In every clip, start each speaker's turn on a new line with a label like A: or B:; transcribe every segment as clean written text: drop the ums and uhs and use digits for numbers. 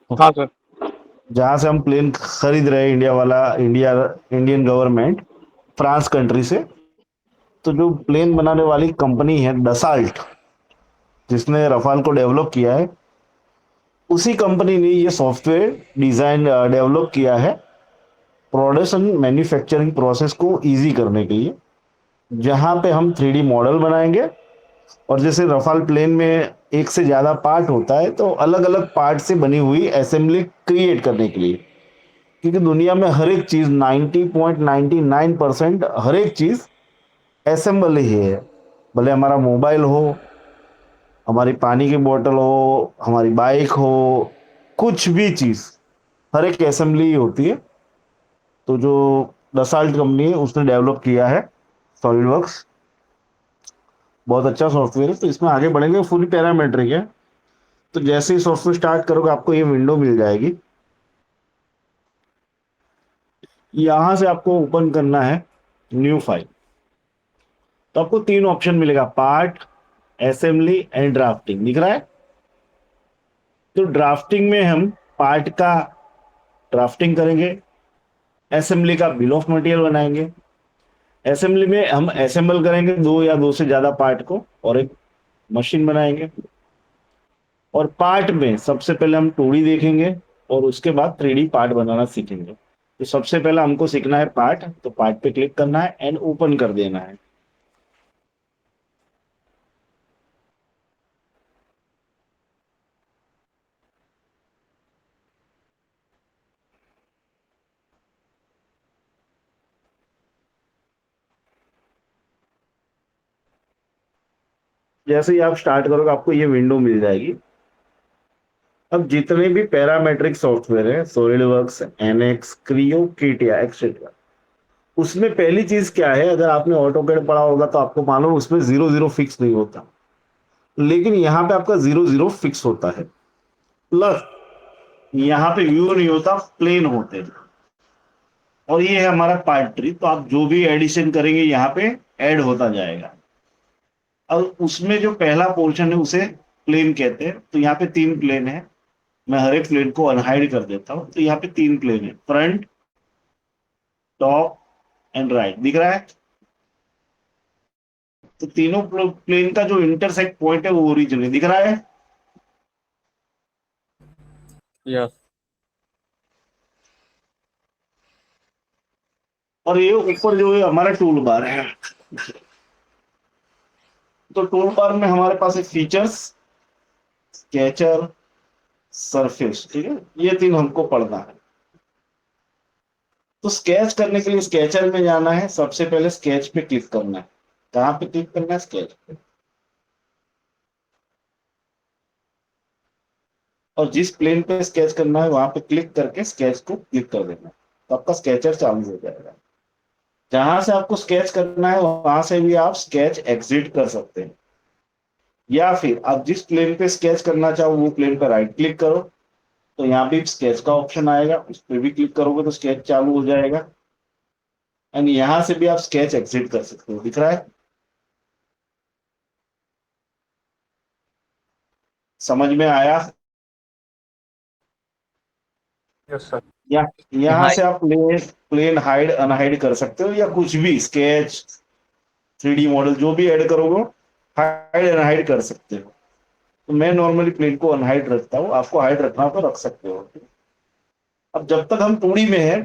A: हाँ सर।
B: जहां से हम प्लेन खरीद रहे हैं, इंडियन गवर्नमेंट, फ्रांस कंट्री से। तो जो प्लेन बनाने वाली कंपनी है डसाल्ट, जिसने रफाल को डेवलप किया है, उसी कंपनी ने ये सॉफ्टवेयर डिजाइन डेवलप किया है प्रोडक्शन मैन्युफैक्चरिंग प्रोसेस को इजी करने के लिए। जहां पे हम 3D मॉडल बनाएंगे, और जैसे रफाल प्लेन में एक से ज्यादा पार्ट होता है, तो अलग अलग पार्ट से बनी हुई असेंबली क्रिएट करने के लिए, क्योंकि दुनिया में हर एक चीज 90.99% हर एक चीज असेंबल ही है। भले हमारा मोबाइल हो, हमारी पानी की बोतल हो, हमारी बाइक हो, कुछ भी चीज, हर एक असेंबली ही होती है। तो जो डसाल्ट कंपनी है उसने डेवलप किया है सॉलिडवर्क्स, बहुत अच्छा सॉफ्टवेयर है। तो इसमें आगे बढ़ेंगे, फुली पैरामेट्रिक है। तो जैसे ही सॉफ्टवेयर स्टार्ट करोगे आपको ये विंडो मिल जाएगी। यहां से आपको ओपन करना है न्यू फाइल। तो आपको तीन ऑप्शन मिलेगा, पार्ट, असेंबली एंड ड्राफ्टिंग, दिख रहा है। तो ड्राफ्टिंग में हम पार्ट का ड्राफ्टिंग करेंगे, असेंबली का बिल ऑफ मटेरियल बनाएंगे। असेंबली में हम असेंबल करेंगे दो या दो से ज्यादा पार्ट को और एक मशीन बनाएंगे। और पार्ट में सबसे पहले हम 2D देखेंगे और उसके बाद 3D पार्ट बनाना सीखेंगे। तो सबसे पहले हमको सीखना है पार्ट, तो पार्ट पे क्लिक करना है एंड ओपन कर देना है। जैसे ही आप स्टार्ट करोगे आपको ये विंडो मिल जाएगी। अब जितने भी पैरामेट्रिक सॉफ्टवेयर है, सॉलिडवर्क्स, एनएक्स, क्रियो, किटिया एक्सेट्रा, उसमें पहली चीज क्या है, अगर आपने ऑटोकैड पढ़ा होगा तो आपको मालूम उसमें जीरो जीरो फिक्स नहीं होता। लेकिन यहाँ पे आपका जीरो जीरो फिक्स होता है। प्लस यहाँ पे व्यू नहीं होता, प्लेन होते हैं। और ये है हमारा पार्ट ट्री, तो आप जो भी एडिशन करेंगे यहाँ पे ऐड होता जाएगा। और उसमें जो पहला पोर्शन है उसे प्लेन कहते हैं। तो यहाँ पे तीन प्लेन है, मैं हर एक प्लेन को अनहाइड कर देता हूँ। तो यहाँ पे तीन प्लेन है, फ्रंट, टॉप एंड राइट, दिख रहा है। तो तीनों प्लेन का जो इंटरसेक्ट पॉइंट है वो ओरिजिन है, दिख रहा है।
A: यस।
B: और ये ऊपर जो है हमारा टूल बार है। तो टूल बार में हमारे पास है फीचर्स, स्केचर, सरफेस, ठीक है। ये तीन हमको पढ़ना है। तो स्केच करने के लिए स्केचर में जाना है, सबसे पहले स्केच पे क्लिक करना है। कहाँ पे क्लिक करना है? स्केच पे। और जिस प्लेन पे स्केच करना है वहां पे क्लिक करके स्केच को क्लिक कर देना है। तो आपका स्केचर चालू हो जाएगा। जहां से आपको स्केच करना है वहां से भी आप स्केच एग्जिट कर सकते हैं, या फिर आप जिस प्लेन पे स्केच करना चाहो वो प्लेन पे राइट क्लिक करो। तो यहाँ भी स्केच का ऑप्शन आएगा, उस पर भी क्लिक करोगे तो स्केच चालू हो जाएगा। एंड यहाँ से भी आप स्केच एग्जिट कर सकते हो, दिख रहा है। समझ में आया?
A: Yes sir.
B: या यहाँ
A: हाँ।
B: से आप प्लेन प्लेन हाइड अनहाइड कर सकते हो, या कुछ भी स्केच, 3D मॉडल जो भी ऐड करोगे हाइड अनहाइड कर सकते हो। तो मैं नॉर्मली प्लेन को अनहाइड रखता हूँ, आपको हाइड रखना हो तो रख सकते हो। अब जब तक हम 2D में है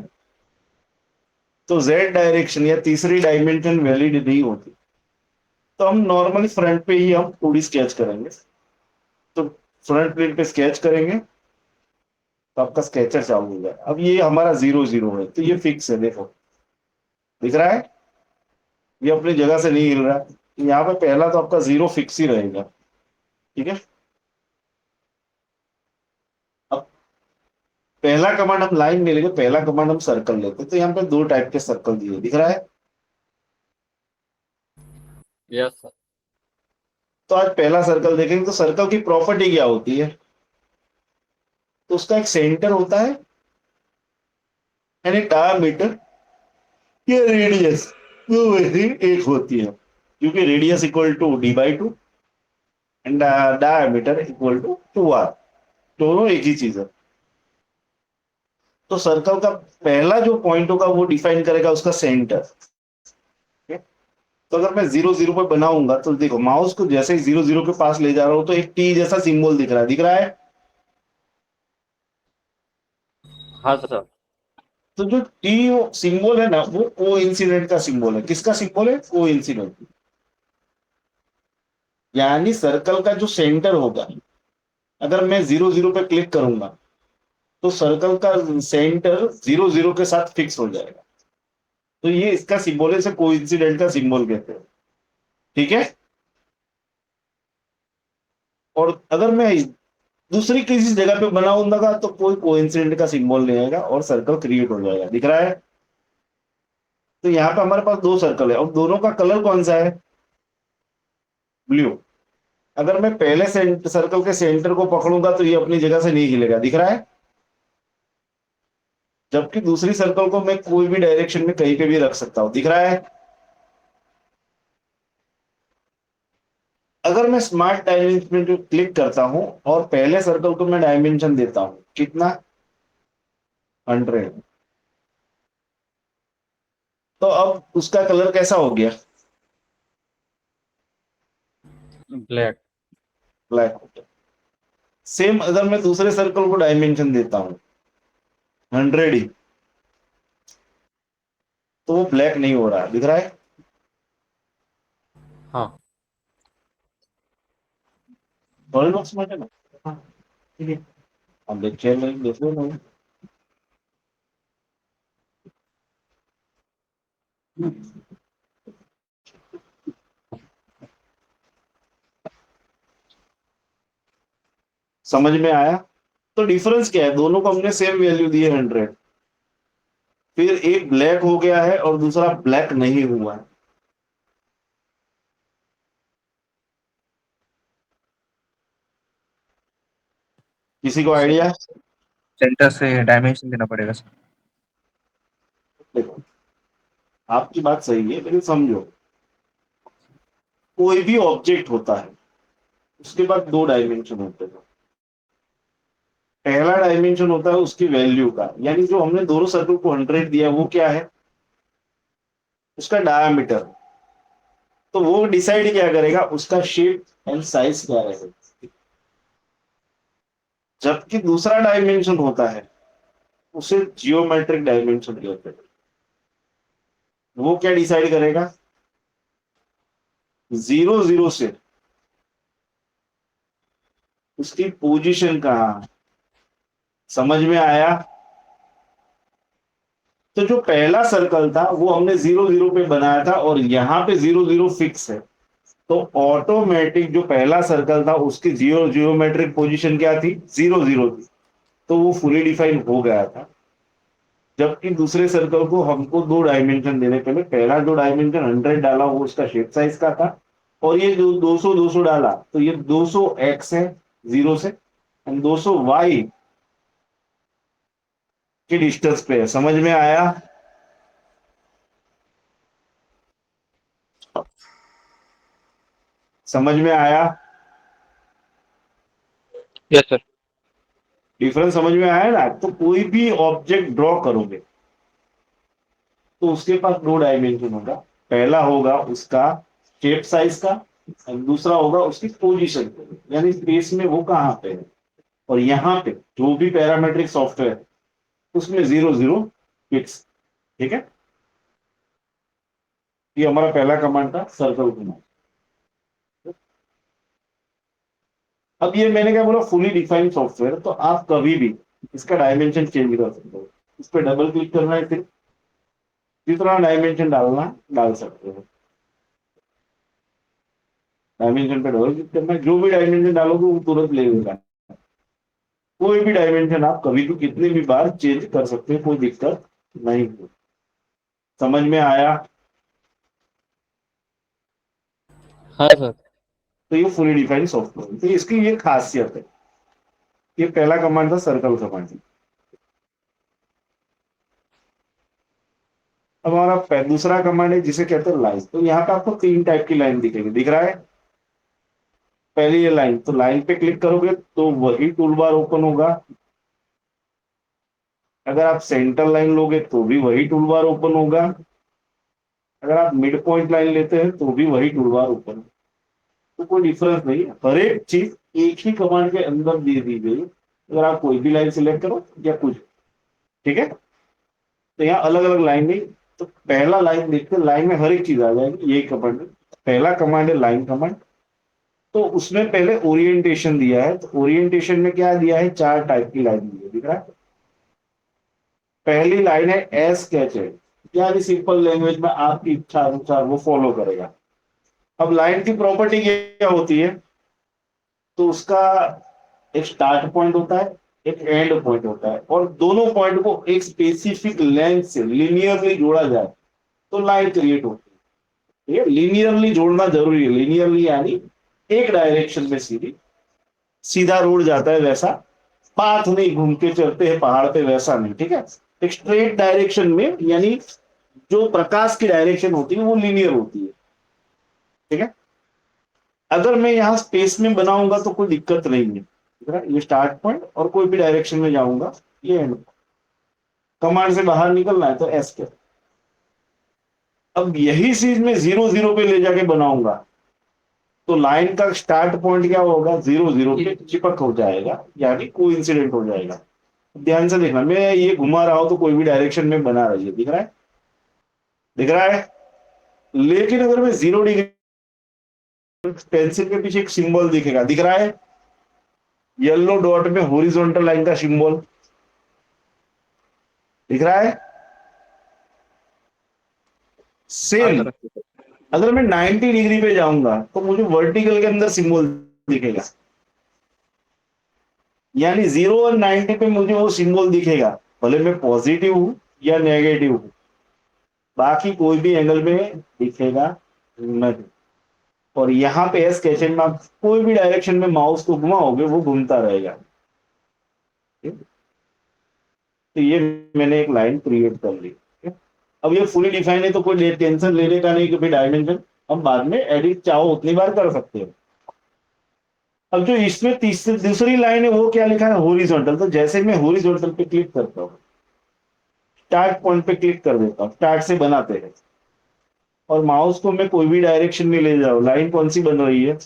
B: तो जेड डायरेक्शन या तीसरी डायमेंशन वैलिड नहीं होती। तो हम नॉर्मली फ्रंट पे ही हम 2D स्केच करेंगे। तो फ्रंट प्लेन पे स्केच करेंगे तो आपका स्केचर चालू हो जाए। अब ये हमारा जीरो जीरो है, तो ये फिक्स है, देखो दिख रहा है। ये अपनी जगह से नहीं हिल रहा है। यहाँ पे पहला तो आपका जीरो फिक्स ही रहेगा, ठीक है। अब पहला कमांड हम लाइन में लेंगे, पहला कमांड हम सर्कल लेते हैं। तो यहाँ पे दो टाइप के सर्कल दिए, दिख रहा है।
A: Yes sir.
B: तो आज पहला सर्कल देखेंगे। तो सर्कल की प्रॉपर्टी क्या होती है? तो उसका एक सेंटर होता है यानी डायमीटर या रेडियस, वो वैसे एक होती है, क्योंकि radius equal to D/2 and diameter equal to 2R, दोनों एक ही चीज है। तो सर्कल का पहला जो पॉइंट होगा वो डिफाइन करेगा उसका सेंटर। तो अगर मैं 0 0 पे बनाऊंगा तो देखो माउस को जैसे ही 0 0 के पास ले जा रहा हूं तो एक टी जैसा सिंबल दिख रहा है, दिख रहा है।
A: हाँ सर।
B: तो जो टी सिंबल है ना वो को इंसिडेंट का सिंबल है। किसका सिंबल है? को इंसिडेंट। यानी सर्कल का जो सेंटर होगा, अगर मैं 0 0 पे क्लिक करूंगा तो सर्कल का सेंटर 0 0 के साथ फिक्स हो जाएगा। तो ये इसका सिंबल है, इसे कोइंसिडेंट का सिंबल कहते हैं। ठीक है। और अगर मैं दूसरी किसी जगह पे बनाऊंगा तो कोई कोइंसिडेंट का सिंबल नहीं आएगा और सर्कल क्रिएट हो जाएगा, दिख रहा है। तो यहाँ पे हमारे पास दो सर्कल है और दोनों का कलर कौन सा है? ब्लू। अगर मैं पहले सर्कल के सेंटर को पकड़ूंगा तो ये अपनी जगह से नहीं हिलेगा, दिख रहा है। जबकि दूसरी सर्कल को मैं कोई भी डायरेक्शन में कहीं पे भी रख सकता हूं, दिख रहा है। अगर मैं स्मार्ट डायमेंशन पे क्लिक करता हूं और पहले सर्कल को मैं डायमेंशन देता हूं, कितना? 100। तो अब उसका कलर कैसा हो गया?
A: ब्लैक।
B: ब्लैक हो गया। सेम अगर मैं दूसरे सर्कल को डायमेंशन देता हूं 100 ही, तो वो ब्लैक नहीं हो रहा, दिख रहा है।
A: हाँ।
B: सॉलिड बॉक्स में है ना। हाँ, ठीक है। अब देखिए, देख लो ना। समझ में आया? तो डिफरेंस क्या है? दोनों को हमने सेम वैल्यू दी है 100। फिर एक ब्लैक हो गया है और दूसरा ब्लैक नहीं हुआ है। किसी को
C: सर
B: आइडिया?
C: सेंटर से डायमेंशन देना पड़ेगा सर।
B: देखो, आपकी बात सही है लेकिन समझो, कोई भी ऑब्जेक्ट होता है उसके बाद दो डायमेंशन होते हैं। पहला डायमेंशन होता है उसकी वैल्यू का, यानी जो हमने दोनों सर्कल को 100 दिया वो क्या है? उसका डायामीटर। तो वो डिसाइड क्या करेगा? उसका शेप एंड साइज क्या रहेगा। जबकि दूसरा डायमेंशन होता है उसे जियोमेट्रिक डायमेंशन कहते हैं। वो क्या डिसाइड करेगा? 0 0 से उसकी पोजीशन कहाँ है। समझ में आया? तो जो पहला सर्कल था वो हमने 0 0 पे बनाया था और यहां पे 0 0 फिक्स है। तो ऑटोमेटिक जो पहला सर्कल था उसकी जियोमेट्रिक पोजीशन क्या थी? 0 0 थी। तो वो फुली डिफाइन हो गया था। जबकि दूसरे सर्कल को हमको दो डायमेंशन देने पहले, पहला जो डायमेंशन 100 डाला वो उसका शेप साइज का था और ये जो 200 डाला तो ये 200 एक्स है 0 से एंड 200 वाई की डिस्टेंस पे है। समझ में आया? समझ में आया?
A: Yes sir.
B: डिफरेंस समझ में आया ना? तो कोई भी ऑब्जेक्ट ड्रॉ करोगे तो उसके पास दो डायमेंशन होगा। पहला होगा उसका शेप साइज का और दूसरा होगा उसकी पोजीशन, यानी स्पेस में वो कहाँ पे है। और यहाँ पे जो भी पैरामेट्रिक सॉफ्टवेयर है उसमें 0 0 फिक्स। ठीक है। ये हमारा पहला कमांड था, सर्कल घुमाओ। अब ये मैंने क्या बोला? Fully defined software. तो आप कभी भी इसका डायमेंशन चेंज कर सकते हो। इस पर डबल क्लिक करना है, फिर जितना डायमेंशन डालना डाल सकते हो। डायमेंशन पे डबल क्लिक करना है, जो भी डायमेंशन डालोगे वो तुरंत ले लेगा। कोई भी डायमेंशन आप कभी भी कितनी भी बार चेंज कर सकते हो, कोई दिक्कत नहीं है। समझ में आया?
A: हाँ सर।
B: तो ये फुली डिफाइंड सॉफ्टवेयर, तो इसकी ये खासियत है। ये पहला कमांड था, सर्कल कमांड। अब हमारा दूसरा कमांड है जिसे कहते हैं लाइन। तो यहाँ पे आपको तीन टाइप की लाइन दिखेगी, दिख रहा है। पहली ये लाइन, तो लाइन पे क्लिक करोगे तो वही टूल बार ओपन होगा। अगर आप सेंटर लाइन लोगे तो भी वही टूल बार ओपन होगा, अगर आप मिड पॉइंट लाइन लेते हैं तो भी वही टूल बार ओपन होगा। तो कोई डिफरेंस नहीं है, हर एक चीज एक ही कमांड के अंदर दे दी गई। अगर आप कोई भी लाइन सिलेक्ट करो या कुछ, ठीक है, तो यहाँ अलग अलग लाइन नहीं, तो पहला लाइन देखते लाइन में हर एक चीज आ जाएगी, यही कमांड है। पहला कमांड है लाइन कमांड, तो उसमें पहले ओरिएंटेशन दिया है, तो ओरिएंटेशन में क्या दिया है, 4 टाइप की लाइन दी है, दिख रहा है। पहली लाइन है एस स्केचेड, यानी सिंपल लैंग्वेज में आपकी इच्छा अनुसार वो फॉलो करेगा। अब लाइन की प्रॉपर्टी क्या होती है, तो उसका एक स्टार्ट पॉइंट होता है, एक एंड पॉइंट होता है, और दोनों पॉइंट को एक स्पेसिफिक लेंथ से लिनियरली जोड़ा जाए तो लाइन क्रिएट होती है। ठीक है, लिनियरली जोड़ना जरूरी है, लिनियरली यानी एक डायरेक्शन में सीधी, सीधा रोड जाता है वैसा, पाथ नहीं घूम के चलते हैं पहाड़ पे वैसा नहीं, ठीक है, एक स्ट्रेट डायरेक्शन में, यानी जो प्रकाश की डायरेक्शन होती है वो लीनियर होती है। ठीक है, अगर मैं यहाँ स्पेस में बनाऊंगा तो कोई दिक्कत नहीं है, ये स्टार्ट पॉइंट और कोई भी डायरेक्शन में जाऊंगा ये एंड। कमांड से बाहर निकलना है तो एस के। अब यही चीज मैं 0 0 पे ले जाके बनाऊंगा तो लाइन का स्टार्ट पॉइंट क्या होगा, 0 0 पे चिपक हो जाएगा, यानी कोई इंसिडेंट हो जाएगा। ध्यान से देखना, मैं ये घुमा रहा हूं तो कोई भी डायरेक्शन में बना रही है, दिख रहा है, दिख रहा है। लेकिन अगर मैं 0 डिग्री, पेंसिल के पीछे एक सिंबल दिखेगा, दिख रहा है, येलो डॉट में हॉरिजॉन्टल लाइन का सिंबल दिख रहा है। सेम अगर मैं 90 डिग्री पे जाऊंगा तो मुझे वर्टिकल के अंदर सिंबल दिखेगा, यानी 0 और 90 पे मुझे वो सिंबल दिखेगा, भले मैं पॉजिटिव हूं या नेगेटिव हूं, बाकी कोई भी एंगल में दिखेगा नहीं। और यहाँ पे स्केचिंग में आप कोई भी डायरेक्शन में माउस को घुमाओगे वो घूमता रहेगा। तो ये मैंने एक लाइन क्रिएट कर ली। अब ये फुली डिफाइन है तो कोई टेंशन लेने का नहीं कि भाई डायमेंशन हम बाद में एडिट चाहो उतनी बार कर सकते हो। अब जो इसमें तीसरी दूसरी लाइन है वो क्या लिखा है, हॉरिजॉन्टल, तो जैसे मैं हॉरिजॉन्टल पे क्लिक करता हूँ, स्टार्ट पॉइंट पे क्लिक कर देता हूँ, स्टार्ट से बनाते हैं, और माउस को मैं कोई भी डायरेक्शन में ले जाऊं, लाइन कौन सी बन रही है,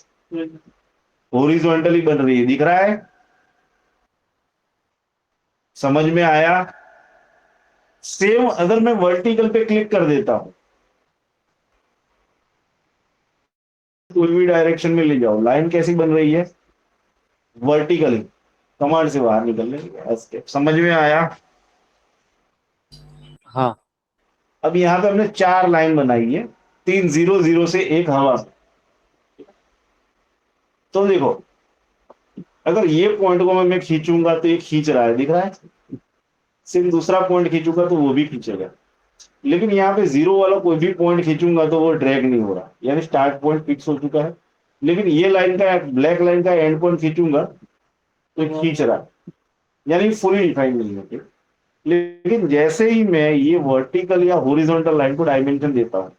B: हॉरिजॉन्टली बन रही है, दिख रहा है, समझ में आया। सेम अगर मैं वर्टिकल पे क्लिक कर देता हूं, कोई भी डायरेक्शन में ले जाओ, लाइन कैसी बन रही है, वर्टिकली, कमांड से बाहर निकलने की, समझ में आया।
A: हाँ।
B: अब यहां पे हमने 4 लाइन बनाई है, 3 0 0 से एक हवा। तो देखो, अगर ये पॉइंट को मैं खींचूंगा तो ये खींच रहा है, दिख रहा है, सिर्फ दूसरा पॉइंट खींचूंगा तो वो भी खींचेगा। लेकिन यहाँ पे 0 वाला कोई भी पॉइंट खींचूंगा तो वो ड्रैग नहीं हो रहा, यानी स्टार्ट पॉइंट फिक्स हो चुका है। लेकिन ये लाइन का, ब्लैक लाइन का एंड पॉइंट खींचूंगा तो खींच रहा है, यानी फुली डिफाइन नहीं होती। लेकिन जैसे ही मैं ये वर्टिकल या हॉरिजॉन्टल लाइन को डायमेंशन देता हूं,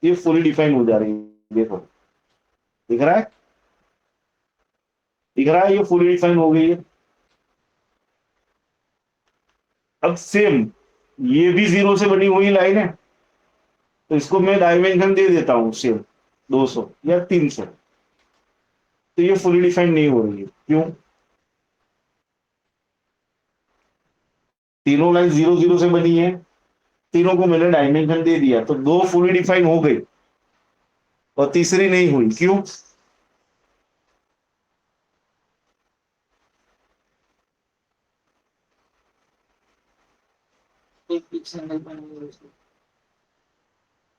B: ये फुली डिफाइन हो जा रही है, देखो, दिख रहा है, दिख रहा है, ये फुली डिफाइन हो गई है। अब सेम ये भी 0 से बनी हुई लाइन है, तो इसको मैं डायमेंशन दे देता हूं सेम 200 या 300, तो ये फुली डिफाइन नहीं हो रही है, क्यों, तीनों लाइन 0 0 से बनी है, तीनों को मैंने डायमेंशन दे दिया, तो 2 फुली डिफाइन हो गई और तीसरी नहीं हुई, क्यों,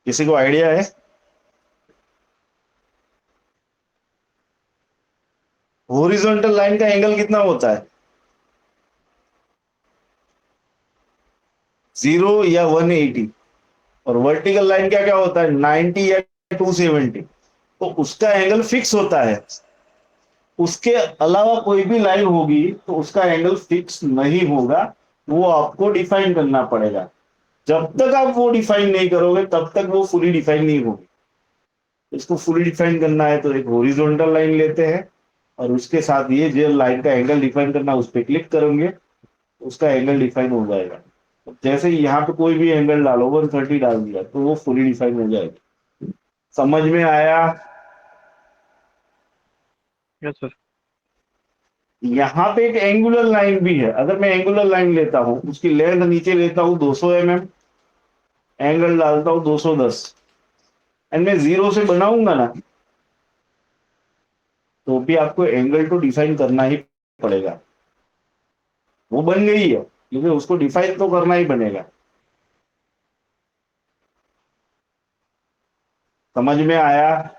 B: किसी को आइडिया है। हॉरिजॉन्टल लाइन का एंगल कितना होता है, 0 या 180, और वर्टिकल लाइन क्या क्या होता है, 90 या 270, तो उसका एंगल फिक्स होता है। उसके अलावा कोई भी लाइन होगी तो उसका एंगल फिक्स नहीं होगा, वो आपको डिफाइन करना पड़ेगा। जब तक आप वो डिफाइन नहीं करोगे तब तक वो फुली डिफाइन नहीं होगी। इसको फुली डिफाइन करना है तो एक हॉरिजॉन्टल लाइन लेते हैं, और उसके साथ ये जो लाइन का एंगल डिफाइन करना, उस पर क्लिक करेंगे, उसका एंगल डिफाइन हो जाएगा। जैसे ही यहाँ पे कोई भी एंगल डालो, 130 डाल दिया तो वो फुली डिफाइन हो जाएगा। समझ में आया?
A: Yes sir.
B: यहाँ पे एक एंगुलर लाइन भी है। अगर मैं एंगुलर लाइन लेता हूँ, उसकी लेंथ नीचे लेता हूँ 200 mm, एंगल डालता हूँ 210, एंड मैं जीरो से बनाऊंगा ना, तो भी आपको एंगल तो डिफाइन करना ही पड़ेगा। वो बन गई है, लेकिन उसको डिफाइन तो करना ही बनेगा। समझ में आया?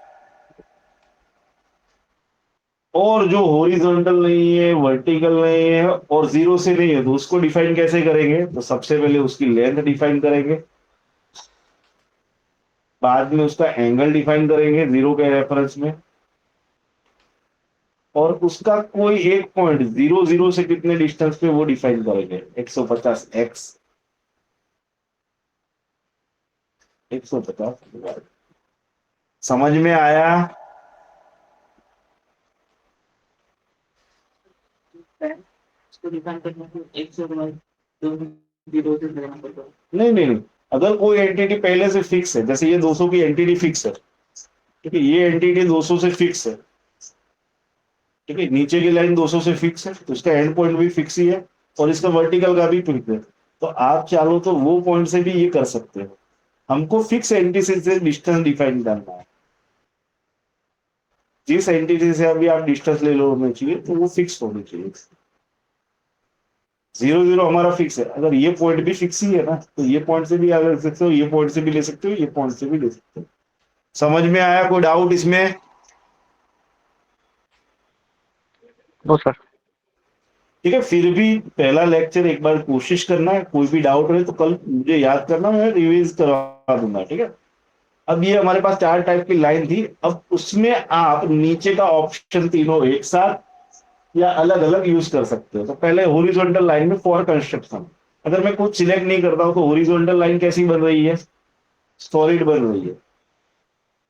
B: और जो हॉरिजॉन्टल नहीं है, वर्टिकल नहीं है और जीरो से नहीं है, तो उसको डिफाइन कैसे करेंगे? तो सबसे पहले उसकी लेंथ डिफाइन करेंगे, बाद में उसका एंगल डिफाइन करेंगे जीरो के रेफरेंस में, और उसका कोई एक पॉइंट जीरो जीरो से कितने डिस्टेंस पे वो डिफाइन करेंगे, 150 एक्स, 150। समझ में आया? नहीं नहीं नहीं, अगर कोई एंटिटी पहले से फिक्स है, जैसे ये 200 की एंटिटी फिक्स है, ठीक है, ये एंटिटी 200 से फिक्स है, ठीक है, नीचे की लाइन 200 से फिक्स है, तो इसका एंड पॉइंट भी फिक्स ही है, और इसका वर्टिकल का भी फिक्स है। तो आप चाहो तो वो पॉइंट से भी ये कर सकते हो। हमको फिक्स एंटिटी से डिस्टेंस डिफाइन करना है। जिस एंटिटी से अभी आप डिस्टेंस ले लो होना चाहिए, तो वो फिक्स होनी चाहिए। जीरो जीरो हमारा फिक्स है। अगर ये पॉइंट भी फिक्स ही है ना, तो ये पॉइंट से भी आगे ले सकते हो, ये पॉइंट से भी ले सकते हो, ये पॉइंट से भी ले सकते हो। समझ में आया? कोई डाउट इसमें?
A: No sir.
B: ठीक है, फिर भी पहला लेक्चर एक बार कोशिश करना है। कोई भी डाउट रहे तो कल मुझे याद करना, मैं रिवीज करवा दूंगा। ठीक है, अब ये हमारे पास 4 टाइप की लाइन थी। अब उसमें आप नीचे का ऑप्शन तीनों एक साथ या अलग अलग यूज कर सकते हो। तो पहले हॉरिजॉन्टल लाइन में फॉर कंस्ट्रक्शन, अगर मैं कुछ सिलेक्ट नहीं करता हूं तो हॉरिजॉन्टल लाइन कैसी बन रही है? सॉलिड बन रही है।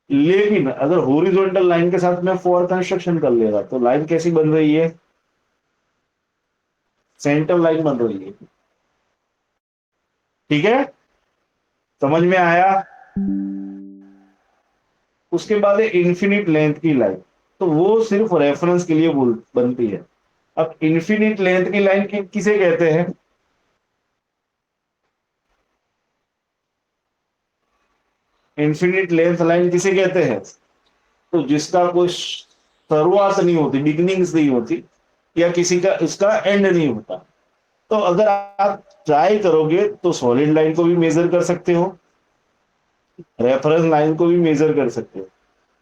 B: लेकिन अगर हॉरिजॉन्टल लाइन के साथ मैं फॉर कंस्ट्रक्शन कर लेगा, तो लाइन कैसी बन रही है? सेंटर लाइन बन रही है। ठीक है, समझ में आया? उसके बाद है इन्फिनिट लेंथ की लाइन, तो वो सिर्फ रेफरेंस के लिए बनती है। अब इन्फिनिट लेंथ की लाइन किसे कहते हैं? इन्फिनिट लेंथ लाइन किसे कहते हैं? तो जिसका कोई शुरुआत नहीं होती, बिगिनिंग्स नहीं होती, या किसी का इसका एंड नहीं होता। तो अगर आप ट्राई करोगे तो सॉलिड लाइन को भी मेजर कर सकते हो, रेफरेंस लाइन को भी मेजर कर सकते हो,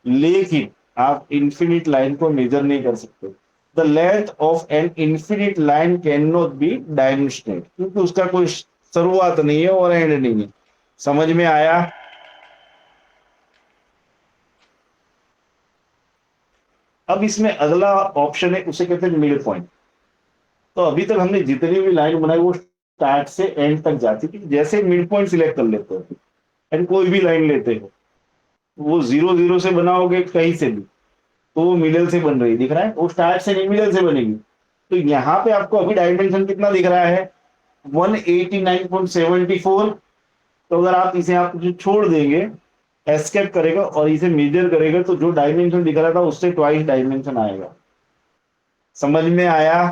B: लेकिन आप इंफिनिट लाइन को मेजर नहीं कर सकते। The length of an infinite line can not be dimensionate, क्योंकि उसका कोई शुरुआत नहीं है और एंड नहीं है। समझ में आया? अब इसमें अगला ऑप्शन है, उसे कहते हैं मिड पॉइंट। तो अभी तक हमने जितनी भी लाइन बनाई वो स्टार्ट से एंड तक जाती थी। जैसे मिड पॉइंट सिलेक्ट कर लेते हो एंड कोई भी लाइन लेते हो, वो जीरो जीरो से बनाओगे कहीं से भी, तो वो मिडल से बन रही दिख रहा है, वो स्टार्ट से नहीं मिडल से बनेगी। तो यहाँ पे आपको अभी डायमेंशन कितना दिख रहा है? 189.74। तो अगर आप इसे आप छोड़ देंगे, एस्केप करेगा और इसे मेजर करेगा, तो जो डायमेंशन दिख रहा था उससे ट्वाइस डायमेंशन आएगा। समझ में आया?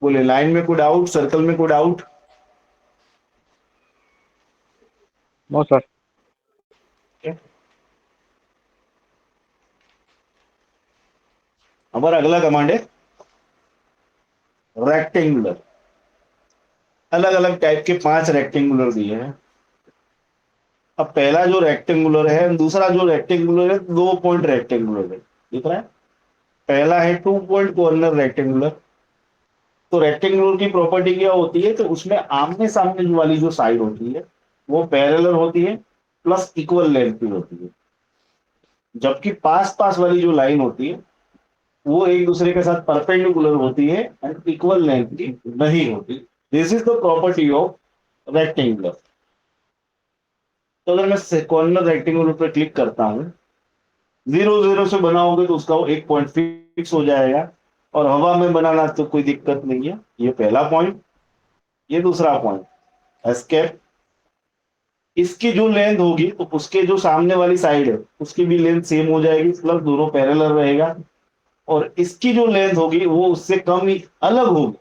B: बोले लाइन में कोई डाउट, सर्कल में कोई डाउट?
A: No sir.
B: हमारा अगला कमांड है रेक्टेंगुलर। अलग अलग टाइप के 5 रेक्टेंगुलर दिए हैं। अब पहला जो रेक्टेंगुलर है, दूसरा जो रेक्टेंगुलर है, 2 पॉइंट रेक्टेंगुलर है, दिख रहा है? पहला है 2 पॉइंट कॉर्नर रेक्टेंगुलर। तो रेक्टेंगुलर की प्रॉपर्टी क्या होती है? तो उसमें आमने सामने वाली जो साइड होती है वो पैरेलल होती है, प्लस इक्वल लेंथ की होती है। जबकि पास पास वाली जो लाइन होती है वो एक दूसरे के साथ परपेंडिकुलर होती है एंड इक्वल लेंथ की नहीं होती। This is the property of rectangular. तो अगर मैं कॉर्नर रेक्टेंगल पर क्लिक करता हूं, 0 0 से बनाओगे तो उसका वो एक पॉइंट फिक्स हो जाएगा, और हवा में बनाना तो कोई दिक्कत नहीं है। ये पहला पॉइंट। ये दूसरा पॉइंट, एस्केप। इसकी जो लेंथ होगी तो उसके जो सामने वाली साइड है उसकी भी लेंथ सेम हो जाएगी, प्लस दोनों पैरेलल रहेगा। और इसकी जो लेंथ होगी वो उससे कम ही अलग होगी,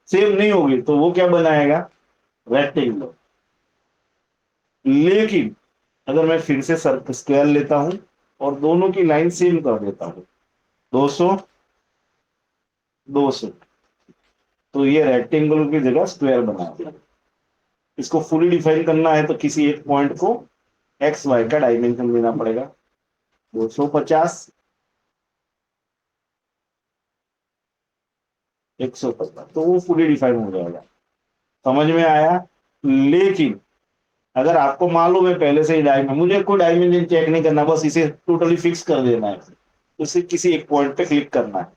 B: सेम नहीं होगी, तो वो क्या बनाएगा, रेक्टेंगल। लेकिन अगर मैं फिर से सर्कल स्क्वायर लेता हूं और दोनों की लाइन सेम कर देता हूं, 200 200, तो ये रेक्टेंगल की जगह स्क्वायर बना दिया। इसको फुली डिफाइन करना है तो किसी एक पॉइंट को एक्स वाई का डायमेंशन देना पड़ेगा, 250 150, तो वो फुली डिफाइन हो जाएगा। समझ में आया। लेकिन अगर आपको मालूम है पहले से ही डायमेंशन, मुझे कोई डायमेंशन चेक नहीं करना, बस इसे टोटली फिक्स कर देना है, उसे किसी एक पॉइंट पे क्लिक करना है।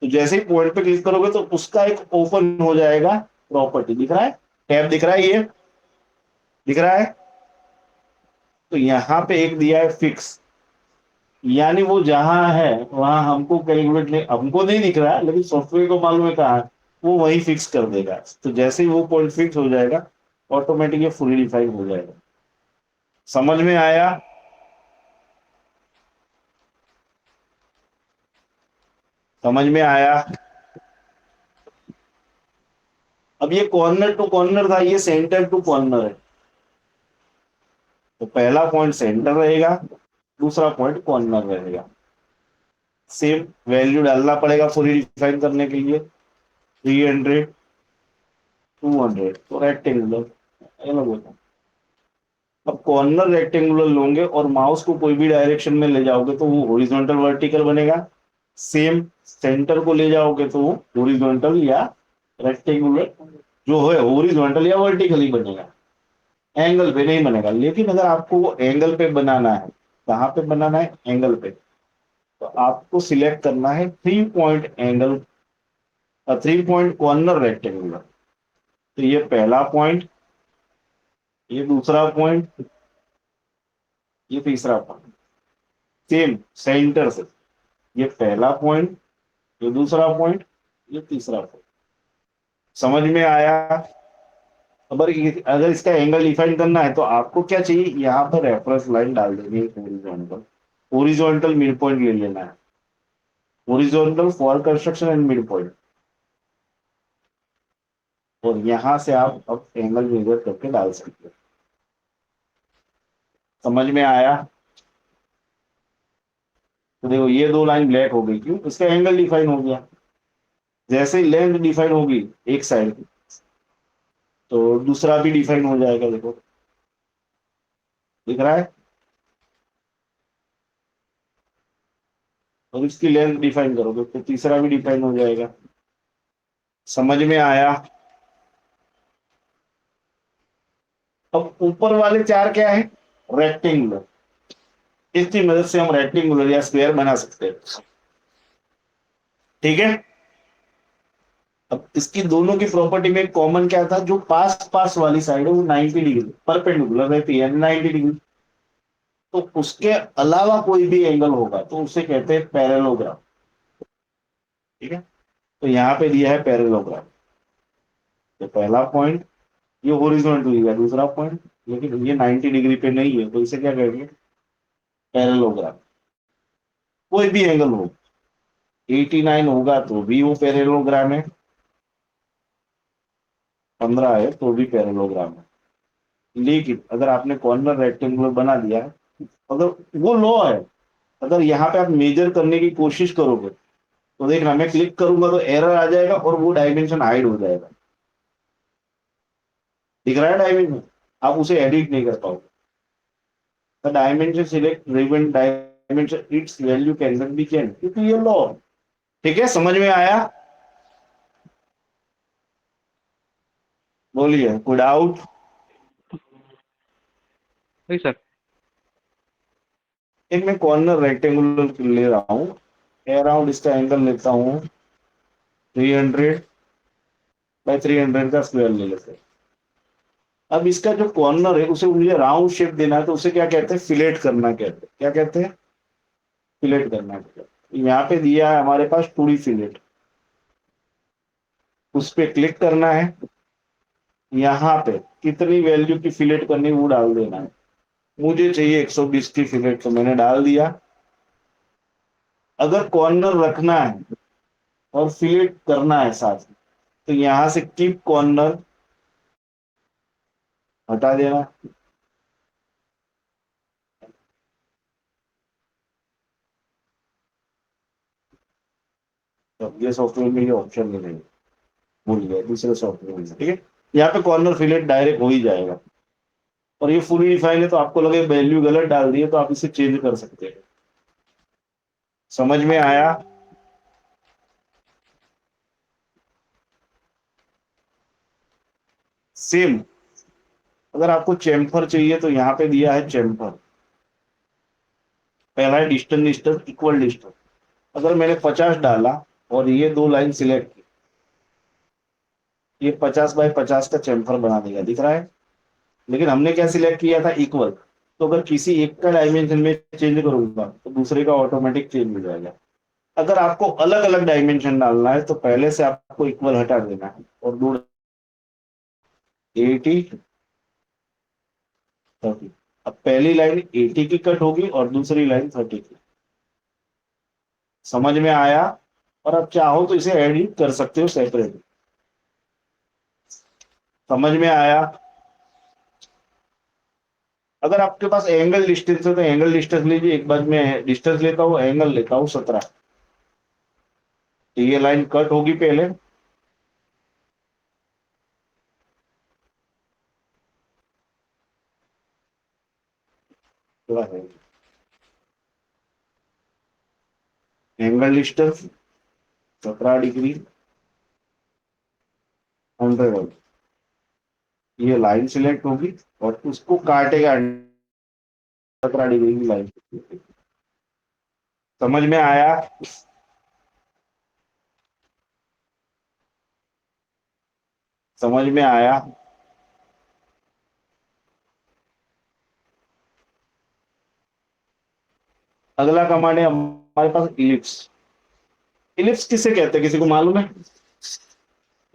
B: तो जैसे ही पॉइंट पे क्लिक करोगे तो उसका एक ओपन हो जाएगा प्रॉपर्टी, दिख रहा है, टैब दिख रहा है, ये दिख रहा है। तो यहां पे एक दिया है फिक्स, यानी वो जहां है वहां हमको कैलकुलेट नहीं, हमको नहीं दिख रहा है लेकिन सॉफ्टवेयर को मालूम है कहाँ है, वो वही फिक्स कर देगा। तो जैसे ही वो पॉइंट फिक्स हो जाएगा ऑटोमेटिक ये फुली डिफाइन हो जाएगा। समझ में आया। समझ में आया। अब ये कॉर्नर टू कॉर्नर था, ये सेंटर टू कॉर्नर है। तो पहला पॉइंट सेंटर रहेगा, दूसरा पॉइंट कॉर्नर रहेगा। सेम वैल्यू डालना पड़ेगा फुली डिफाइन करने के लिए, 300 200, तो रेक्टेंगुलर अलग होता है। अब कॉर्नर रेक्टेंगुलर लोगे और माउस को कोई भी डायरेक्शन में ले जाओगे तो वो हॉरिजॉन्टल वर्टिकल बनेगा। सेम सेंटर को ले जाओगे तो वो हॉरिजॉन्टल या रेक्टेंगुलर जो है हॉरिजॉन्टल या वर्टिकल ही बनेगा, एंगल पे नहीं बनेगा। लेकिन अगर आपको वो एंगल पे बनाना है, कहाँ पे बनाना है, एंगल पे, तो आपको सिलेक्ट करना है 3 point angle, 3 point corner rectangular. तो ये पहला पॉइंट, ये दूसरा पॉइंट, ये तीसरा पॉइंट, सेम सेंटर से, ये पहला पॉइंट, ये दूसरा पॉइंट, ये तीसरा पॉइंट। समझ में आया। अगर इसका एंगल डिफाइन करना है तो आपको क्या चाहिए, यहाँ पर रेफरेंस लाइन डाल देनी है, हॉरिजॉन्टल, हॉरिजॉन्टल मिड पॉइंट ले लेना है, horizontal for construction and mid point. और यहां से आप अब एंगल मेजर करके डाल सकते हो। समझ में आया। तो देखो ये दो लाइन ब्लैक हो गई, क्यों, इसका एंगल डिफाइन हो गया। जैसे ही लेंथ डिफाइन होगी एक साइड की, तो दूसरा भी डिफाइन हो जाएगा। देखो दिख रहा है, और इसकी लेंथ डिफाइन करोगे तो तीसरा भी डिफाइन हो जाएगा। समझ में आया। अब ऊपर वाले चार क्या है, रेक्टेंगुलर। इसकी मदद से हम रेक्टेंगुलर या स्क्वायर बना सकते हैं। ठीक है। अब इसकी दोनों की प्रॉपर्टी में कॉमन क्या था, जो पास पास वाली साइड है वो 90 डिग्री परपेंडिकुलर रहती है, 90 डिग्री। तो उसके अलावा कोई भी एंगल होगा तो उसे कहते हैं पैरेललोग्राम। ठीक है। तो यहाँ पे दिया है पैरेललोग्राम। तो पहला पॉइंट ये हॉरिजॉन्टल है, दूसरा पॉइंट, लेकिन ये 90 डिग्री पे नहीं है, तो इसे क्या कहेंगे, पैरेललोग्राम। कोई भी एंगल हो, 89 होगा तो भी वो पैरेललोग्राम है, 15 है तो भी पैरेललोग्राम है। लेकिन अगर आपने कॉर्नर रेक्टेंगुलर बना दिया है, अगर वो लॉ है, अगर यहाँ पे आप मेजर करने की कोशिश करोगे तो देखना मैं क्लिक करूंगा तो एरर आ जाएगा और वो डायमेंशन हाइड हो जाएगा। दिख रहा है डायमेंशन, आप उसे एडिट नहीं कर पाओगे। The dimension select driven dimension, its value cannot be changed, क्योंकि ये लॉ। ठीक है, समझ में आया। बोलिए, कोई डाउट।
A: नहीं सर।
B: एक मैं कॉर्नर रेक्टेंगुलर ले रहा हूँ, अराउंड इसका एंगल लेता हूँ 300 बाय 300 का स्क्वायर ले लेते हैं। अब इसका जो कॉर्नर है उसे मुझे राउंड शेप देना है, तो उसे क्या कहते हैं, फिलेट करना कहते हैं। क्या कहते हैं, फिलेट करना कहते हैं। यहाँ पे दिया है हमारे पास 2D फिलेट, उस पे क्लिक करना है। यहाँ पे कितनी वैल्यू की फिलेट करनी है वो डाल देना है। मुझे चाहिए 120 की फिलेट, तो मैंने डाल दिया। अगर कॉर्नर रखना है और फिलेट करना है साथ में, तो यहां से कीप कॉर्नर हटा देना। तो ये सॉफ्टवेयर में ये ऑप्शन नहीं है, भूल गया, दूसरे सॉफ्टवेयर में। ठीक है, यहाँ पे कॉर्नर फिलेट डायरेक्ट हो ही जाएगा। और ये फुली डिफाइन है, तो आपको लगे वैल्यू गलत डाल दी है, तो आप इसे चेंज कर सकते हैं। समझ में आया? सेम, अगर आपको चेम्फर चाहिए तो यहाँ पे दिया है चेम्फर। पहला है डिस्टेंस, डिस्टेंस इक्वल डिस्टेंस। अगर मैंने 50 डाला और ये दो लाइन सिलेक्ट की, ये 50 बाय 50 का चेम्फर बना देगा, दिख रहा है। लेकिन हमने क्या सिलेक्ट किया था, इक्वल। तो अगर किसी एक का डायमेंशन में चेंज करूंगा तो दूसरे का ऑटोमेटिक चेंज हो जाएगा। अगर आपको अलग अलग डायमेंशन डालना है तो पहले से आपको इक्वल हटा देना है और दो 80 30। अब पहली लाइन 80 की कट होगी और दूसरी लाइन 30 की। समझ में आया? और अब चाहो तो इसे एडिट कर सकते हो सेपरेट। समझ में आया? अगर आपके पास एंगल डिस्टेंस है तो एंगल डिस्टेंस लीजिए। एक बार मैं डिस्टेंस लेता हूँ, एंगल लेता हूँ 17। तो ये लाइन कट होगी पहले, थोड़ा है एंगल डिस्टेंस 17 डिग्री 100। ये लाइन सिलेक्ट होगी और उसको काटेगा 17 डिग्री की लाइन। समझ में आया? समझ में आया? अगला कमांड है हमारे पास इलिप्स। इलिप्स किसे कहते हैं, किसी को मालूम है?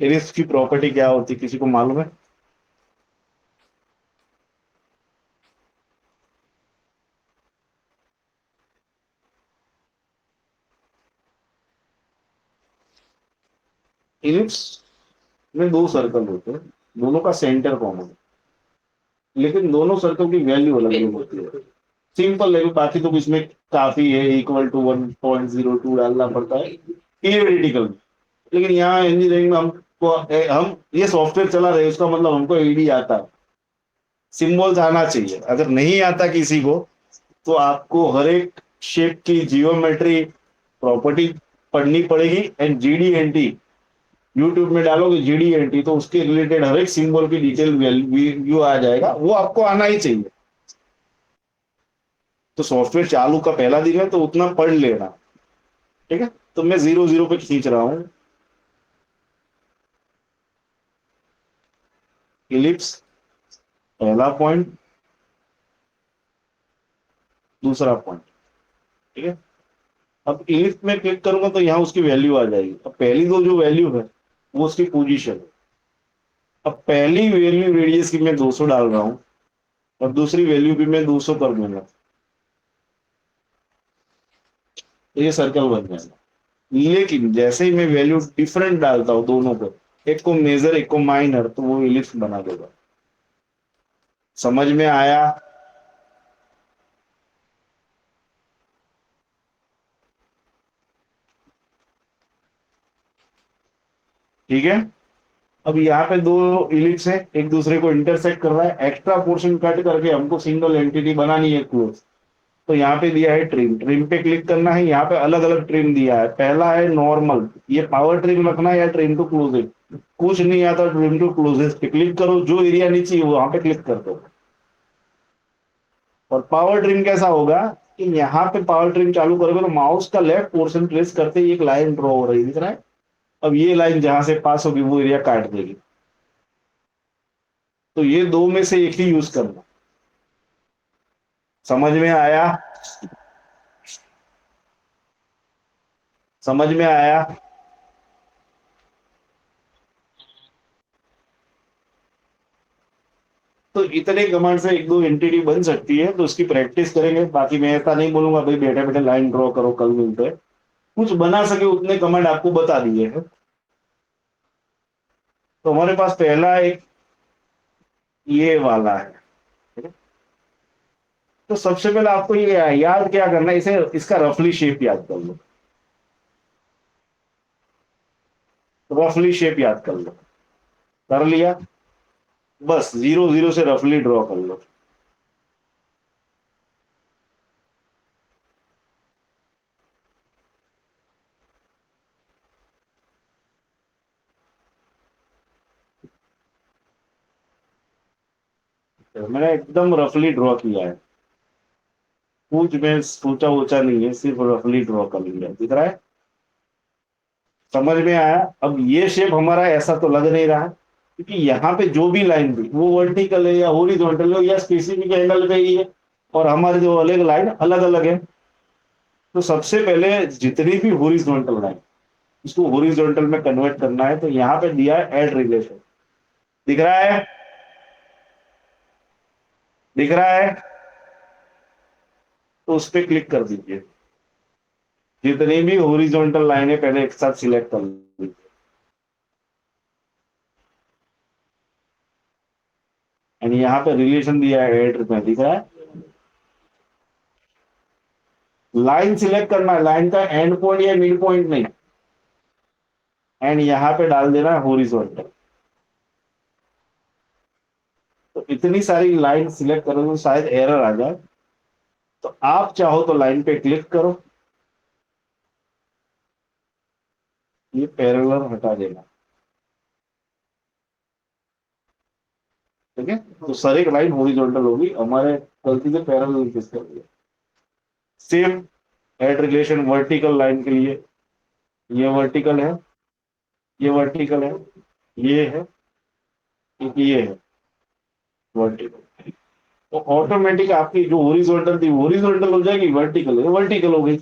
B: इलिप्स की प्रॉपर्टी क्या होती है, किसी को मालूम है? इलिप्स में दो सर्कल होते हैं, दोनों का सेंटर कॉमन है, लेकिन दोनों सर्कल की वैल्यू अलग अलग होती है। सिंपल लेवल, बाकी तो इसमें काफी है, इक्वल टू 1.02 डालना पड़ता है थियोरेटिकल। लेकिन यहाँ इंजीनियरिंग में हम ये सॉफ्टवेयर चला रहे हैं, उसका मतलब हमको एडी आता है, सिंबल्स आना चाहिए। अगर नहीं आता किसी को तो आपको हर एक शेप की जियोमेट्री प्रॉपर्टी पढ़नी पड़ेगी। एंड जीडीएनटी यूट्यूब में डालोगे जीडीएनटी, तो उसके रिलेटेड हर एक सिंबल की डिटेल व्यू आ जाएगा, वो आपको आना ही चाहिए। तो सॉफ्टवेयर चालू का पहला दिन है तो उतना पढ़ लेना। ठीक है, तो मैं 0 0 पे खींच रहा हूं। इलिप्स पहला पॉइंट, दूसरा पॉइंट। ठीक है, अब इलिप्स में क्लिक करूंगा तो यहाँ उसकी वैल्यू आ जाएगी। अब पहली दो जो वैल्यू है वो उसकी पोजीशन है। अब पहली वैल्यू रेडियस की मैं 200 डाल रहा हूं और दूसरी वैल्यू भी मैं 200 कर दूंगा, तो ये सर्कल बन जाएगा। लेकिन जैसे ही मैं वैल्यू डिफरेंट डालता हूं दोनों को, एक को मेजर एक को माइनर, तो वो इलिप्स बना देगा। समझ में आया? ठीक है, अब यहाँ पे दो इलिप्स है, एक दूसरे को इंटरसेक्ट कर रहा है। एक्स्ट्रा पोर्शन कट करके हमको सिंगल एंटिटी बनानी है क्लोज। तो यहाँ पे दिया है ट्रिम, ट्रिम पे क्लिक करना है। यहाँ पे अलग अलग ट्रिम दिया है। पहला है नॉर्मल, ये पावर ट्रिम रखना है या ट्रिम टू क्लोजेस्ट, कुछ नहीं आता, ट्रिम टू क्लोजेस्ट पे क्लिक करो, जो एरिया नहीं चाहिए वहां पे क्लिक कर दो। और पावर ट्रिम कैसा होगा कि यहाँ पे पावर ट्रिम चालू करोगे तो माउस का लेफ्ट पोर्शन प्रेस करते ही एक लाइन ड्रॉ हो रही है, दिख रहा है। अब ये लाइन जहां से पास होगी वो एरिया काट देगी। तो ये दो में से एक ही यूज करना। समझ में आया? समझ में आया? तो इतने कमांड से एक दो एंटिटी बन सकती है, तो उसकी प्रैक्टिस करेंगे। बाकी मैं ऐसा नहीं बोलूंगा भाई बैठे बैठे लाइन ड्रॉ करो कल मिलते हैं। कुछ बना सके उतने कमांड आपको बता दिए हैं। तो हमारे पास पहला एक ये वाला है, ठीक है? तो सबसे पहले आपको ये याद क्या करना है, इसे इसका रफली शेप याद कर लो। रफली शेप याद कर लो। कर लिया? बस 0 0 से रफली ड्रॉ कर लो। तो मैंने एकदम रफली ड्रॉ किया है, कुछ में सोचा वोचा नहीं है, सिर्फ रफली ड्रॉ कर लिया। दिख रहा है? समझ में आया? अब ये शेप हमारा ऐसा तो लग नहीं रहा, क्योंकि यहाँ पे जो भी लाइन थी वो वर्टिकल है या हॉरिजॉन्टल है या स्पेसिफिक एंगल पे ही है, और हमारे जो अलग लाइन अलग अलग है। तो सबसे पहले जितनी भी हॉरिजॉन्टल लाइन, इसको हॉरिजॉन्टल में कन्वर्ट करना है। तो यहाँ पे दिया है ऐड रिलेशन। दिख रहा है? दिख रहा है? तो उस पर क्लिक कर दीजिए। जितनी भी हॉरिजॉन्टल लाइन है पहले एक साथ सिलेक्ट कर लीजिए। एंड यहाँ पे रिलेशन दिया है ऐड में। दिख रहा है? लाइन सिलेक्ट करना है, लाइन का एंड पॉइंट या मिड पॉइंट नहीं, एंड यहाँ पे डाल देना है हॉरिजॉन्टल। तो इतनी सारी लाइन सिलेक्ट करो तो शायद एरर आ जाए। तो आप चाहो तो लाइन पे क्लिक करो, ये पैरेलल हटा देना। ठीक है? तो सर एक लाइन हॉरिजॉन्टल होगी, हमारे गलती से पैरेलल किस कर दिया। Same add relation vertical line के लिए, ये वर्टिकल है, ये वर्टिकल है, ये है, एक ये है वर्टिकल। तो ऑटोमेटिक आपकी जो हॉरिजॉन्टल थी हॉरिजॉन्टल हो जाएगी, वर्टिकल है वर्टिकल हो गई।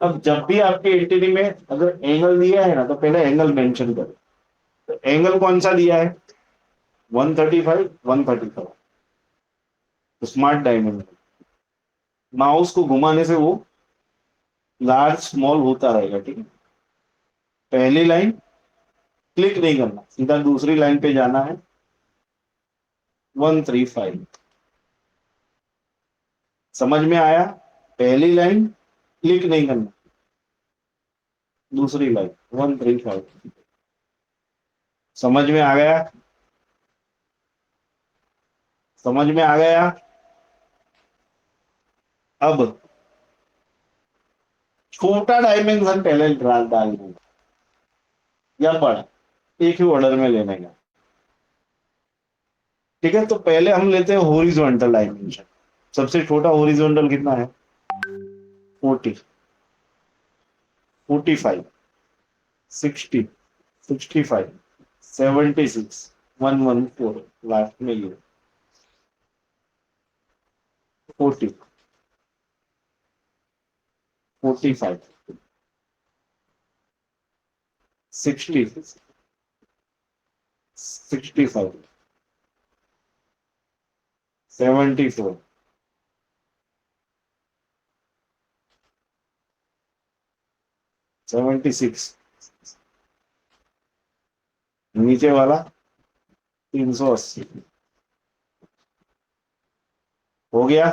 B: अब जब भी आपके एंटिटी में अगर एंगल दिया है ना, तो पहले एंगल मेंशन करो। तो एंगल कौन सा दिया है? 135 135। तो स्मार्ट डायमेंशन, माउस को घुमाने से वो लार्ज स्मॉल होता रहेगा। ठीक है? पहली लाइन क्लिक नहीं करना, सीधा दूसरी लाइन पे जाना है, 135। समझ में आया? पहली लाइन क्लिक नहीं करना, दूसरी लाइन 135। समझ में आ गया? समझ में आ गया? अब छोटा डायमेंशन पहले डालना या बड़ा, एक ही ऑर्डर में लेने का। ठीक है? तो पहले हम लेते हैं हॉरिजॉन्टल डायमेंशन। सबसे छोटा हॉरिजॉन्टल कितना है? 40, 45, 60, 65, 76, 114, लास्ट में ये 40, 45, 60, 65, 74, 76, नीचे वाला 380। हो गया?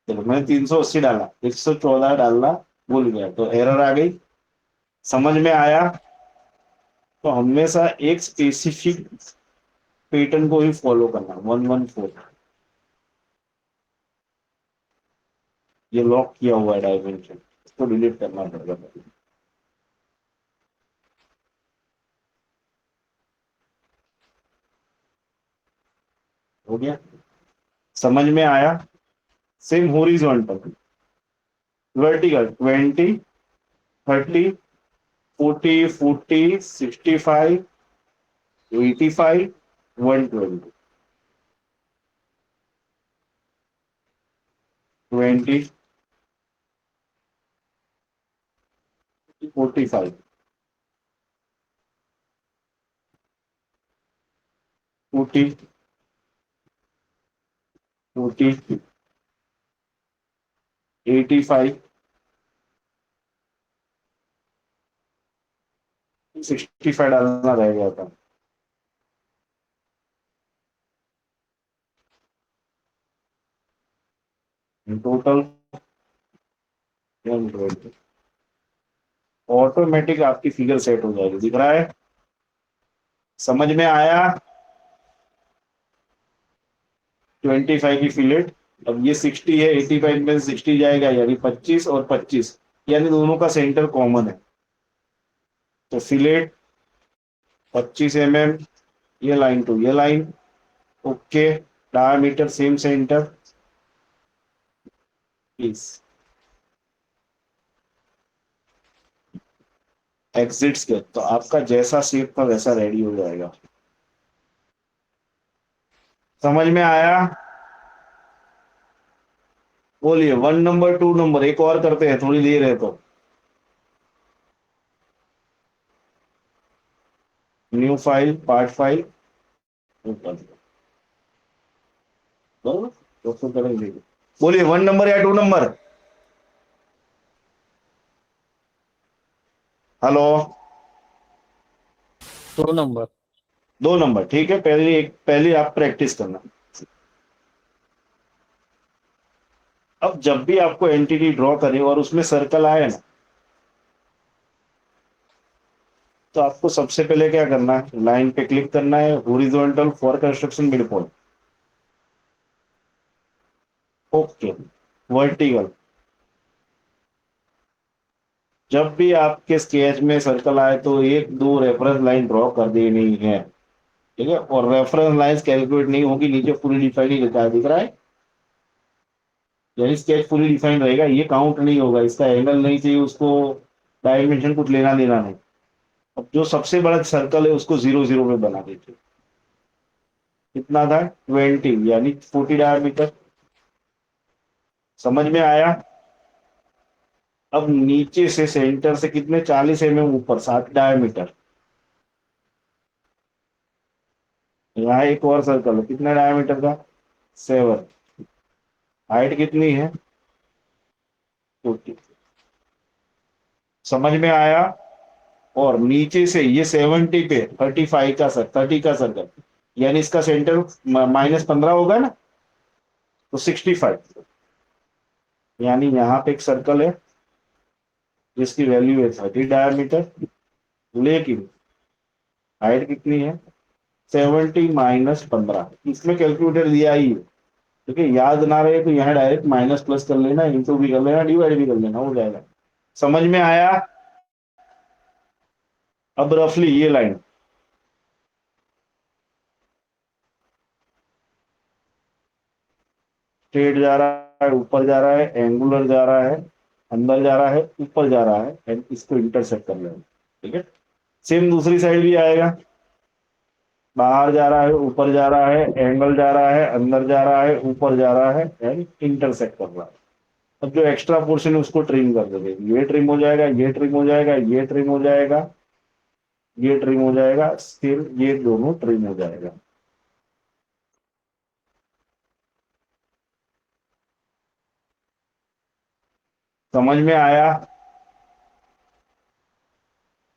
B: चलो मैंने 380 डाला, 114 डालना भूल गया तो एरर आ गई। समझ में आया? तो हमेशा एक स्पेसिफिक पैटर्न को ही फॉलो करना। 114 ये लॉक किया हुआ है डायमेंशन, इसको डिलीट करना पड़ेगा। हो गया? समझ में आया? सेम हॉरिजॉन्टल, वर्टिकल 20, 30, 40, 40, 65, 85, 120, 20, 45, 40, 40, 85, 65 डालना रह गया था। टोटल 120। ऑटोमेटिक आपकी फिगर सेट हो जाएगी, दिख रहा है? समझ में आया? 25 की फिलेट। अब ये 60 है, 85 में 60 जाएगा, यानी 25 और 25, यानी दोनों का सेंटर कॉमन है। तो फिलेट 25 mm, ये लाइन टू ये line, okay. Diameter same centre, please exits के, तो आपका जैसा शेप था वैसा रेडी हो जाएगा। समझ में आया? बोलिए 1 नंबर 2 नंबर, एक और करते हैं, थोड़ी देर है तो। न्यू फाइल, पार्ट फाइल, दोस्तों करेंगे। बोलिए 1 नंबर या 2 नंबर? हेलो?
A: 2 नंबर।
B: 2 नंबर, ठीक है। पहले आप प्रैक्टिस करना। अब जब भी आपको एंटिटी ड्रॉ करें और उसमें सर्कल आए ना, तो आपको सबसे पहले क्या करना है, लाइन पे क्लिक करना है, horizontal for construction mid point, okay. Vertical, जब भी आपके स्केच में सर्कल आए तो एक दो रेफरेंस लाइन ड्रॉ कर देनी है, ठीक है। और रेफरेंस लाइंस कैलकुलेट नहीं होगी, नीचे फुली डिफाइंड ही लिखा है, दिख रहा है? यानी स्केच फुली डिफाइंड रहेगा, ये काउंट नहीं होगा, इसका एंगल नहीं चाहिए उसको, डायमेंशन कुछ लेना देना नहीं। अब जो सबसे बड़ा सर्कल है उसको 0 0 में बना दीजिए। कितना था? 20, यानी 40 डायमीटर। समझ में आया? अब नीचे से सेंटर से कितने, 40 mm ऊपर, 60 डायमीटर। यहाँ एक और सर्कल है, कितना डायमीटर का? 7। हाइट कितनी है? 40। समझ में आया? और नीचे से ये 70 पे 30 का सर्कल, यानी इसका सेंटर -15 होगा ना, तो 65, यानी यहाँ पे एक सर्कल है जिसकी वैल्यू है 30 डायमीटर, लेकिन हाइट कितनी है? 70 - 15। इसमें कैलकुलेटर दिया ही है, ठीक है। याद ना रहे तो यहाँ डायरेक्ट माइनस प्लस कर लेना, इंटू भी कर लेना, डिवाइड भी कर लेना, हो जाएगा। समझ में आया? अब रफली ये लाइन स्ट्रेट जा रहा है, ऊपर जा रहा है, एंगुलर जा रहा है, अंदर जा रहा है, ऊपर जा रहा है, एंड इसको इंटरसेक्ट कर लेना, ठीक है। सेम दूसरी साइड भी आएगा, बाहर जा रहा है, ऊपर जा रहा है, एंगल जा रहा है, अंदर जा रहा है, ऊपर जा रहा है, एंड इंटरसेक्ट कर रहा है। अब जो एक्स्ट्रा पोर्शन है उसको ट्रिम कर देंगे, ये ट्रिम हो जाएगा, ये ट्रिम हो जाएगा, ये ट्रिम हो जाएगा, ये ट्रिम हो जाएगा, फिर ये दोनों ट्रिम हो जाएगा। समझ में आया?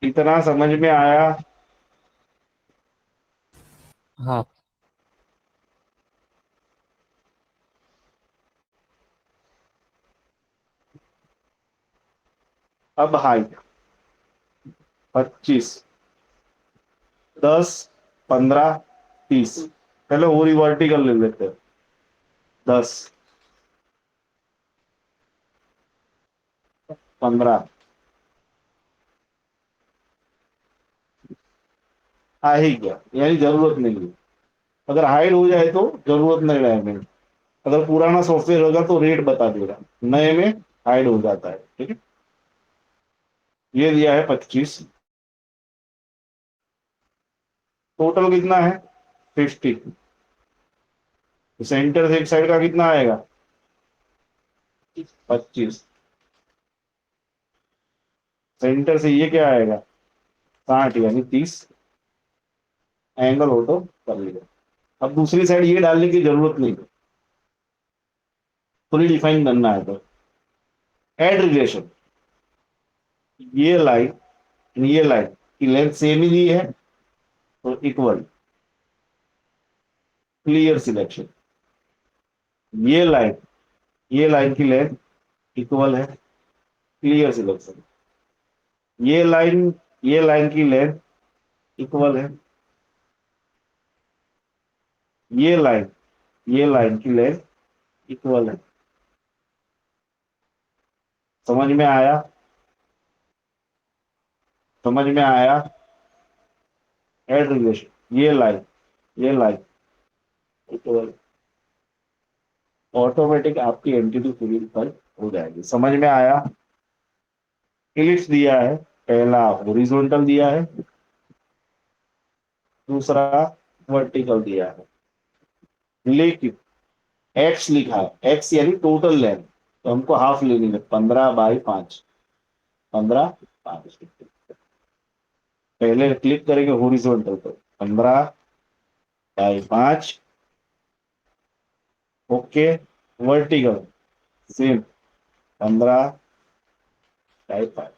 B: इतना समझ में आया?
A: हाँ।
B: अब हाइट 25, 10, 15, 30। पहले होरी वर्टिकल ले लेते हैं। 10, 15, आ ही गया, यानी जरूरत नहीं है। अगर हाइड हो जाए तो जरूरत नहीं डायमेंशन। अगर पुराना सॉफ्टवेयर होगा तो रेट बता देगा, नए में हाइड हो जाता है, ठीक है। ये दिया है 25, टोटल कितना है 50। सेंटर से एक साइड का कितना आएगा 25। सेंटर से ये क्या आएगा 60 यानी 30। एंगल हो तो कर लिया। अब दूसरी साइड ये डालने की जरूरत नहीं, फुली डिफाइन करना है तो एड रिलेशन। ये लाइन की लेंथ सेम ही दी है तो इक्वल, क्लियर सिलेक्शन। ये लाइन की लेंथ इक्वल है, क्लियर सिलेक्शन। ये लाइन ये लाइन की लेंथ इक्वल है, ये लाइन की लेंथ इक्वल है। समझ में आया? समझ में आया? एड रिलेशन, ये लाइन इक्वल, ऑटोमेटिक आपकी एंटिटी पूरी पर हो जाएगी। समझ में आया? इलिप्स दिया है, पहला हॉरिजॉन्टल दिया है, दूसरा वर्टिकल दिया है, लेकिन एक्स लिखा है, एक्स यानी टोटल लेंथ, तो हमको हाफ लेनी है 15/5। 15/5 पहले क्लिक करेंगे हॉरिजॉन्टल पर 15/5। Okay, vertical same 15/5।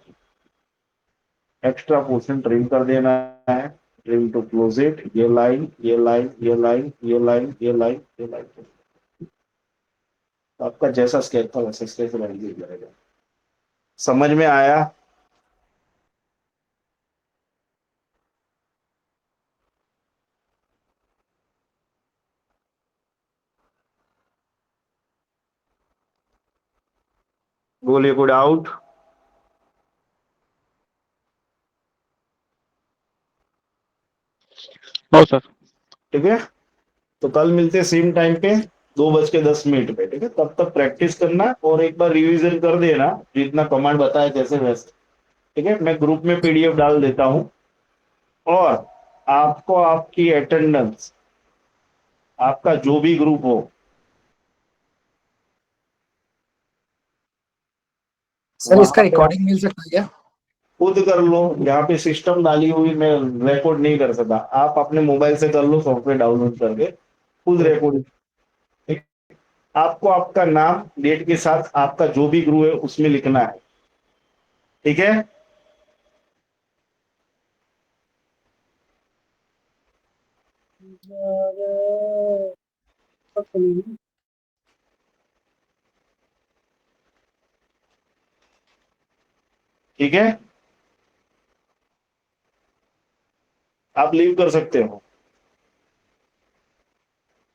B: Extra portion trim कर देना है, ट्रिम टू क्लोज इट। ये लाइन, ये लाइन, ये लाइन, ये लाइन, ये लाइन, ये लाइन। आपका जैसा स्केच था वैसा स्केच बन जाएगा। समझ में आया? बोलिए कोई डाउट?
A: No sir.
B: ठीक है, तो कल मिलते हैं सेम टाइम पे 2:10 पे। ठीक है, तब तक प्रैक्टिस करना और एक बार रिवीजन कर देना जितना कमांड बताया जैसे वैसे। ठीक है, मैं ग्रुप में पीडीएफ डाल देता हूं और आपको आपकी अटेंडेंस, आपका जो भी ग्रुप हो
D: सर इसका
B: वहां पे आप
D: रिकॉर्डिंग मिल सकता है क्या?
B: खुद कर लो। यहाँ पे सिस्टम डाली हुई, मैं रिकॉर्ड नहीं कर सकता। आप अपने मोबाइल से कर लो, सॉफ्टवेयर डाउनलोड करके खुद रिकॉर्ड। आपको आपका नाम डेट के साथ आपका जो भी ग्रुप है उसमें लिखना है। ठीक है, ठीक है, आप लीव कर सकते हो।